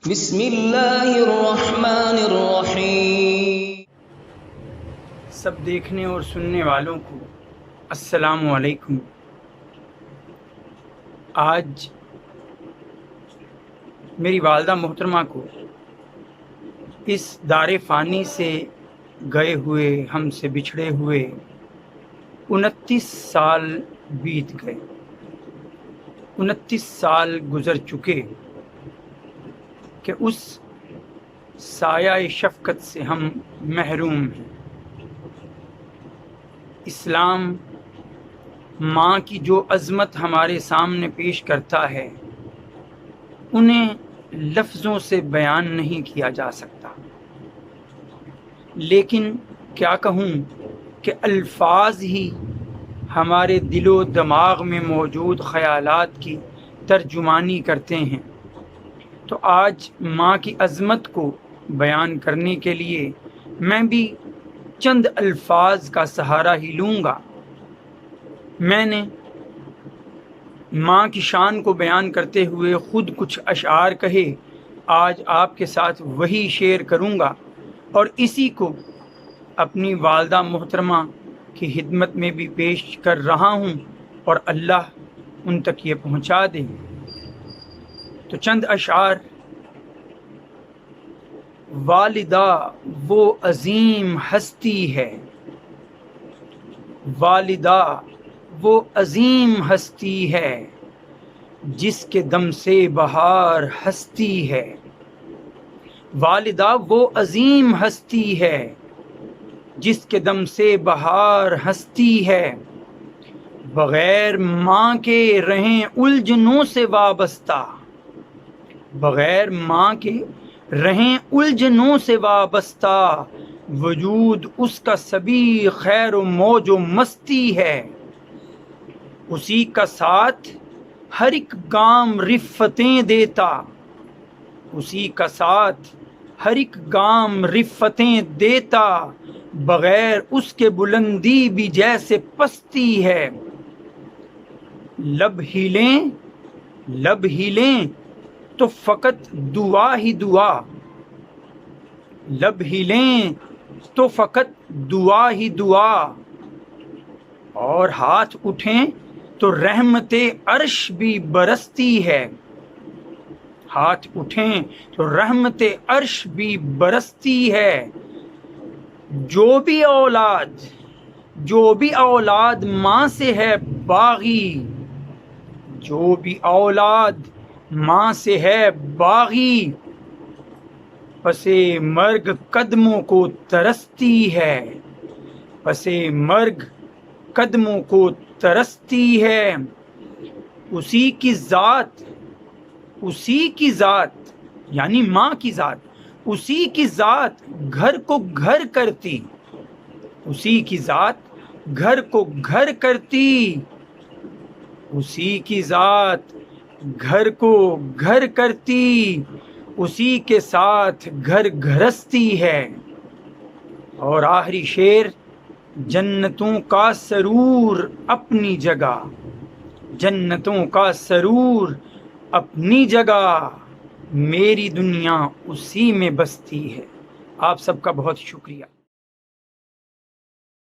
بسم اللہ الرحمن الرحیم۔ سب دیکھنے اور سننے والوں کو السلام علیکم۔ آج میری والدہ محترمہ کو اس دار فانی سے گئے ہوئے، ہم سے بچھڑے ہوئے 29 سال بیت گئے، 29 سال گزر چکے کہ اس سایہ شفقت سے ہم محروم ہیں۔ اسلام ماں کی جو عظمت ہمارے سامنے پیش کرتا ہے انہیں لفظوں سے بیان نہیں کیا جا سکتا، لیکن کیا کہوں کہ الفاظ ہی ہمارے دل و دماغ میں موجود خیالات کی ترجمانی کرتے ہیں۔ تو آج ماں کی عظمت کو بیان کرنے کے لیے میں بھی چند الفاظ کا سہارا ہی لوں گا۔ میں نے ماں کی شان کو بیان کرتے ہوئے خود کچھ اشعار کہے، آج آپ کے ساتھ وہی شیئر کروں گا اور اسی کو اپنی والدہ محترمہ کی خدمت میں بھی پیش کر رہا ہوں، اور اللہ ان تک یہ پہنچا دے۔ تو چند اشعار۔ والدہ وہ عظیم ہستی ہے، والدہ وہ عظیم ہستی ہے، جس کے دم سے بہار ہستی ہے۔ والدہ وہ عظیم ہستی ہے، جس کے دم سے بہار ہستی ہے۔ بغیر ماں کے رہیں الجھنوں سے وابستہ، بغیر ماں کے رہیں الجھنوں سے وابستہ، وجود اس کا سبھی خیر و موج و مستی ہے۔ اسی کا ساتھ ہر ایک گام رفتیں دیتا، اسی کا ساتھ ہر ایک گام رفتیں دیتا، بغیر اس کے بلندی بھی جیسے پستی ہے۔ لب ہلیں تو فقط دعا ہی دعا، لب ہلیں تو فقط دعا ہی دعا، اور ہاتھ اٹھیں تو رحمت عرش بھی برستی ہے۔ ہاتھ اٹھیں تو رحمت عرش بھی برستی ہے۔ جو بھی اولاد ماں سے ہے باغی، جو بھی اولاد ماں سے ہے باغی، پسے مرگ قدموں کو ترستی ہے، پسے مرگ قدموں کو ترستی ہے۔ اسی کی ذات یعنی ماں کی ذات، اسی کی ذات گھر کو گھر کرتی، اسی کی ذات گھر کو گھر کرتی، اسی کی ذات گھر کو گھر کرتی، اسی کے ساتھ گھر گھرستی ہے۔ اور آخری شعر، جنتوں کا سرور اپنی جگہ، جنتوں کا سرور اپنی جگہ، میری دنیا اسی میں بستی ہے۔ آپ سب کا بہت شکریہ۔